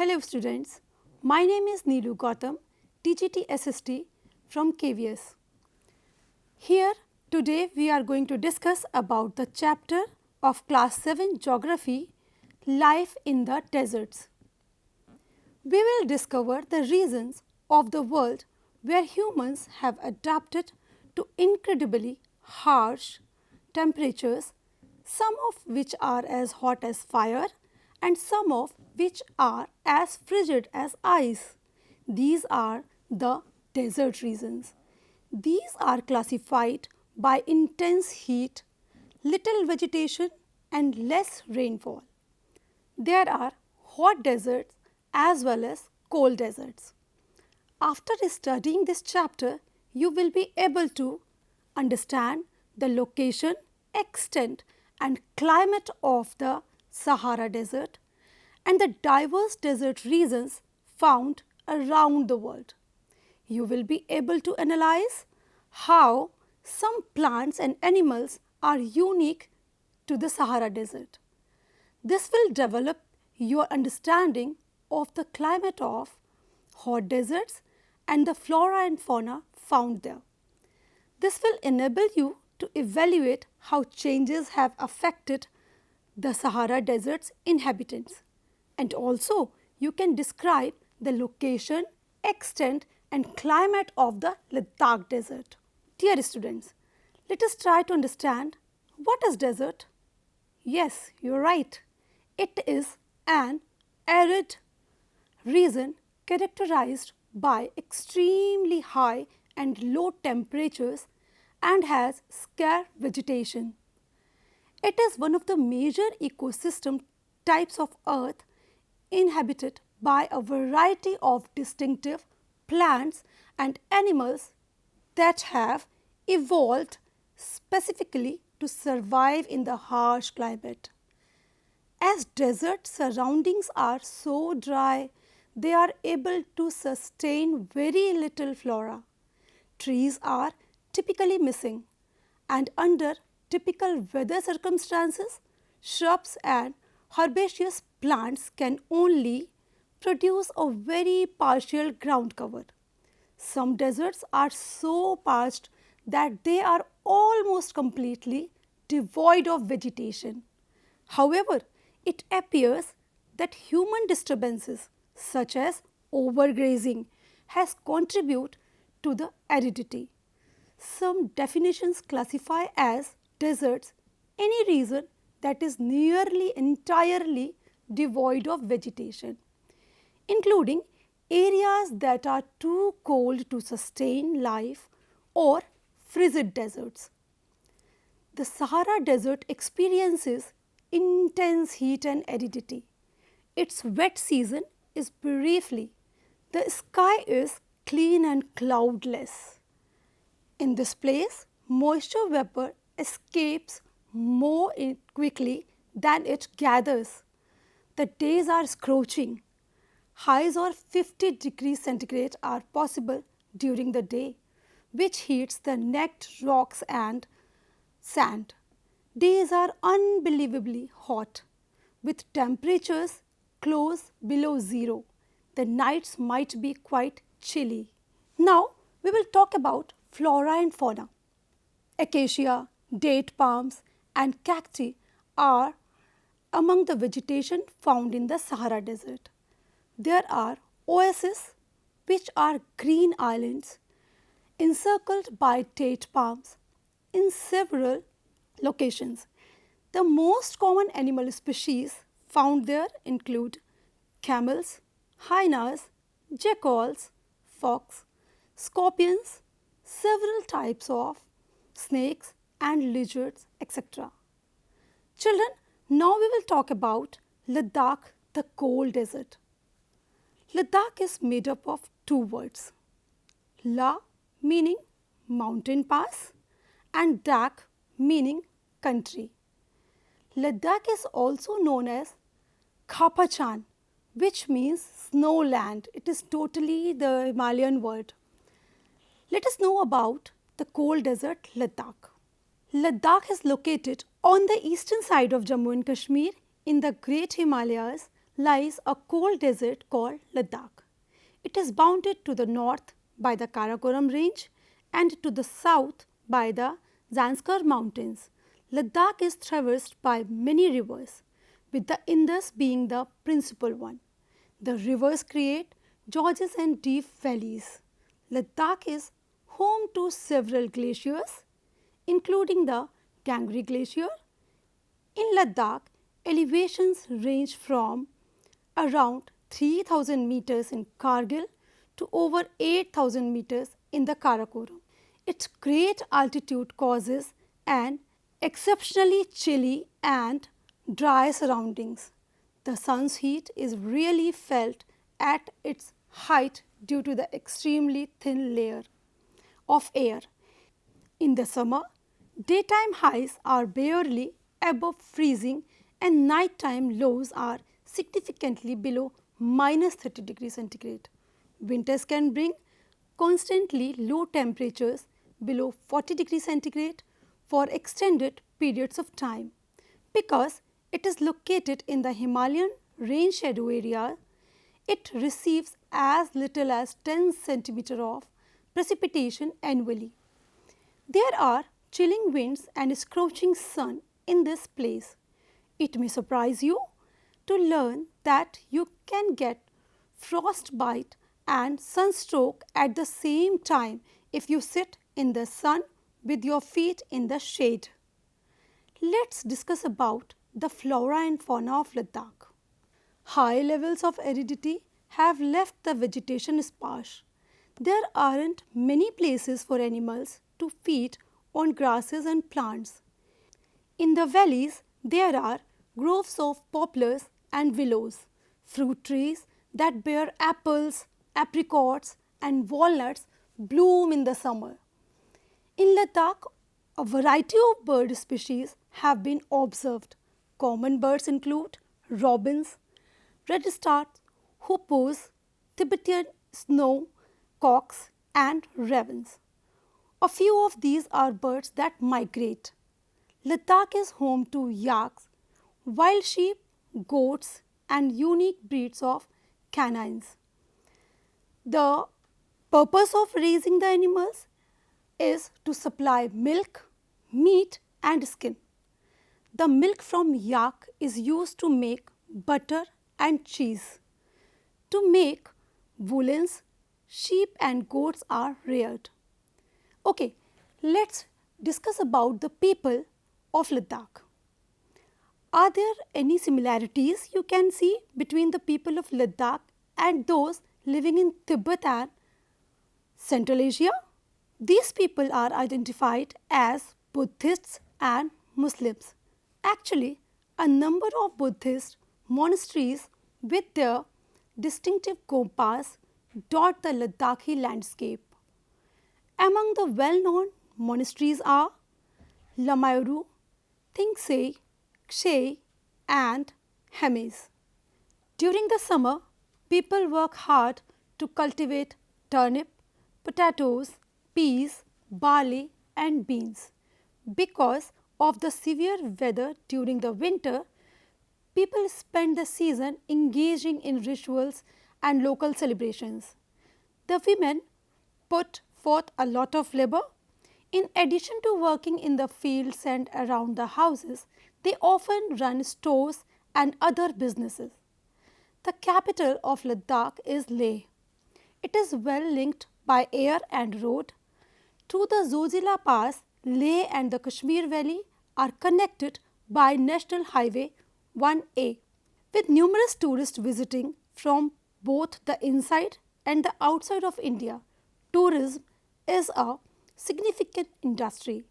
Hello students, my name is Neelu Gautam, TGT SST from KVS. Here today we are going to discuss about the chapter of class 7 geography, life in the deserts. We will discover the reasons of the world where humans have adapted to incredibly harsh temperatures, some of which are as hot as fire and some of which are as frigid as ice. These are the desert regions. These are classified by intense heat, little vegetation and less rainfall. There are hot deserts as well as cold deserts. After studying this chapter, you will be able to understand the location, extent and climate of the Sahara Desert and the diverse desert regions found around the world. You will be able to analyze how some plants and animals are unique to the Sahara Desert. This will develop your understanding of the climate of hot deserts and the flora and fauna found there. This will enable you to evaluate how changes have affected the Sahara Desert's inhabitants, and also you can describe the location, extent and climate of the Ladakh Desert. Dear students, let us try to understand what is desert. Yes, you are right. It is an arid region characterized by extremely high and low temperatures and has scarce vegetation. It is one of the major ecosystem types of earth inhabited by a variety of distinctive plants and animals that have evolved specifically to survive in the harsh climate. As desert surroundings are so dry, they are able to sustain very little flora. Trees are typically missing, and under typical weather circumstances, shrubs and herbaceous plants can only produce a very partial ground cover. Some deserts are so parched that they are almost completely devoid of vegetation. However, it appears that human disturbances such as overgrazing has contributed to the aridity. Some definitions classify as deserts any region that is nearly entirely devoid of vegetation, including areas that are too cold to sustain life or frigid deserts. The Sahara Desert experiences intense heat and aridity. Its wet season is briefly. The sky is clean and cloudless. In this place, moisture vapor escapes more quickly than it gathers. The days are scorching. Highs of 50 degrees centigrade are possible during the day, which heats the naked rocks and sand. Days are unbelievably hot, with temperatures close below zero. The nights might be quite chilly. Now, we will talk about flora and fauna. Acacia, date palms and cacti are among the vegetation found in the Sahara Desert. There are oases, which are green islands encircled by date palms in several locations. The most common animal species found there include camels, hyenas, jackals, fox, scorpions, several types of snakes and lizards, etc. Children, now we will talk about Ladakh, the cold desert. Ladakh is made up of two words, La meaning mountain pass and Dak meaning country. Ladakh is also known as Khapachan, which means snow land. It is totally the Himalayan word. Let us know about the cold desert Ladakh. Ladakh is located on the eastern side of Jammu and Kashmir in the Great Himalayas lies a cold desert called Ladakh. It is bounded to the north by the Karakoram range and to the south by the Zanskar mountains. Ladakh is traversed by many rivers, with the Indus being the principal one. The rivers create gorges and deep valleys. Ladakh is home to several glaciers, including the Gangri Glacier. In Ladakh, elevations range from around 3000 meters in Kargil to over 8000 meters in the Karakoram. Its great altitude causes an exceptionally chilly and dry surroundings. The sun's heat is really felt at its height due to the extremely thin layer of air. In the summer, daytime highs are barely above freezing and nighttime lows are significantly below minus 30 degrees centigrade. Winters can bring constantly low temperatures below 40 degrees centigrade for extended periods of time. Because it is located in the Himalayan rain shadow area, it receives as little as 10 centimeters of precipitation annually. There are chilling winds and scorching sun in this place. It may surprise you to learn that you can get frostbite and sunstroke at the same time if you sit in the sun with your feet in the shade. Let's discuss about the flora and fauna of Ladakh. High levels of aridity have left the vegetation sparse. There aren't many places for animals to feed on grasses and plants. In the valleys, there are groves of poplars and willows, fruit trees that bear apples, apricots, and walnuts bloom in the summer. In Ladakh, a variety of bird species have been observed. Common birds include robins, redstarts, hoopoes, Tibetan snow cocks, and ravens. A few of these are birds that migrate. Ladakh is home to yaks, wild sheep, goats, and unique breeds of canines. The purpose of raising the animals is to supply milk, meat, and skin. The milk from yak is used to make butter and cheese. To make woolens, sheep and goats are reared. Okay, let's discuss about the people of Ladakh. Are there any similarities you can see between the people of Ladakh and those living in Tibet and Central Asia? These people are identified as Buddhists and Muslims. Actually, a number of Buddhist monasteries with their distinctive gompas dot the Ladakhi landscape. Among the well-known monasteries are Lamayuru, Thingsei, Kshay, and Hemes. During the summer, people work hard to cultivate turnip, potatoes, peas, barley, and beans. Because of the severe weather during the winter, people spend the season engaging in rituals and local celebrations. The women put forth a lot of labor. In addition to working in the fields and around the houses, they often run stores and other businesses. The capital of Ladakh is Leh. It is well linked by air and road. Through the Zojila Pass, Leh and the Kashmir Valley are connected by National Highway 1A. With numerous tourists visiting from both the inside and the outside of India, tourism is a significant industry.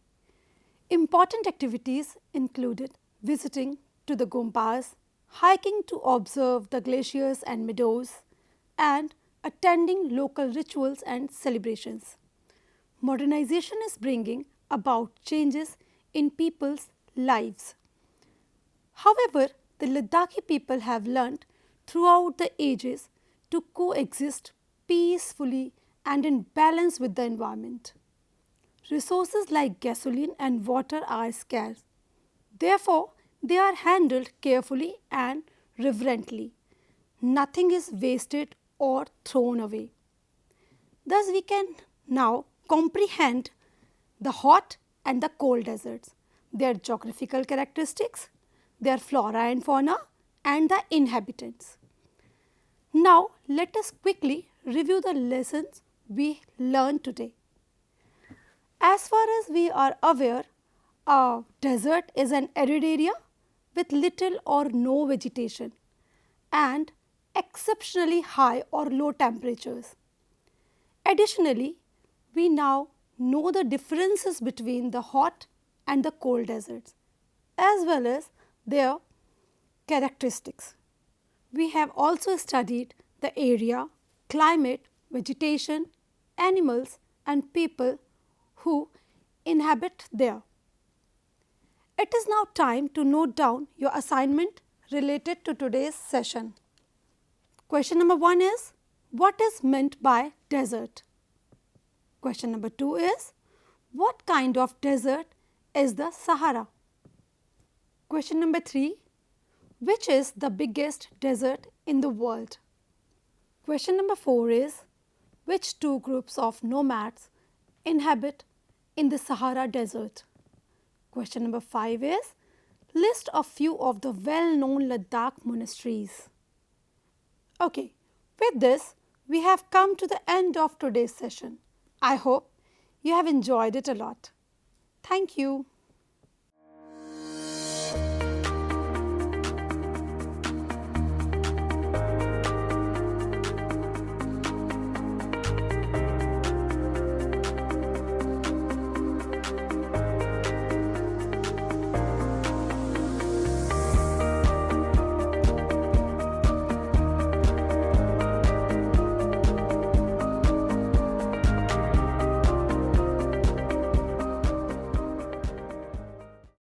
Important activities included visiting to the Gompas, hiking to observe the glaciers and meadows, and attending local rituals and celebrations. Modernization is bringing about changes in people's lives. However, the Ladakhi people have learned throughout the ages to coexist peacefully and in balance with the environment. Resources like gasoline and water are scarce. Therefore, they are handled carefully and reverently. nothing is wasted or thrown away. Thus, we can now comprehend the hot and the cold deserts, their geographical characteristics, their flora and fauna, and the inhabitants. Now, let us quickly review the lessons we learned today. As far as we are aware, a desert is an arid area with little or no vegetation and exceptionally high or low temperatures. Additionally, we now know the differences between the hot and the cold deserts as well as their characteristics. We have also studied the area, climate, vegetation, animals and people who inhabit there. It is now time to note down your assignment related to today's session. Question number 1 is, what is meant by desert? Question number 2 is, what kind of desert is the Sahara? Question number 3, which is the biggest desert in the world? Question number 4 is, which two groups of nomads inhabit in the Sahara Desert? Question number 5 is, list a few of the well-known Ladakh monasteries. Okay, with this, we have come to the end of today's session. I hope you have enjoyed it a lot. Thank you.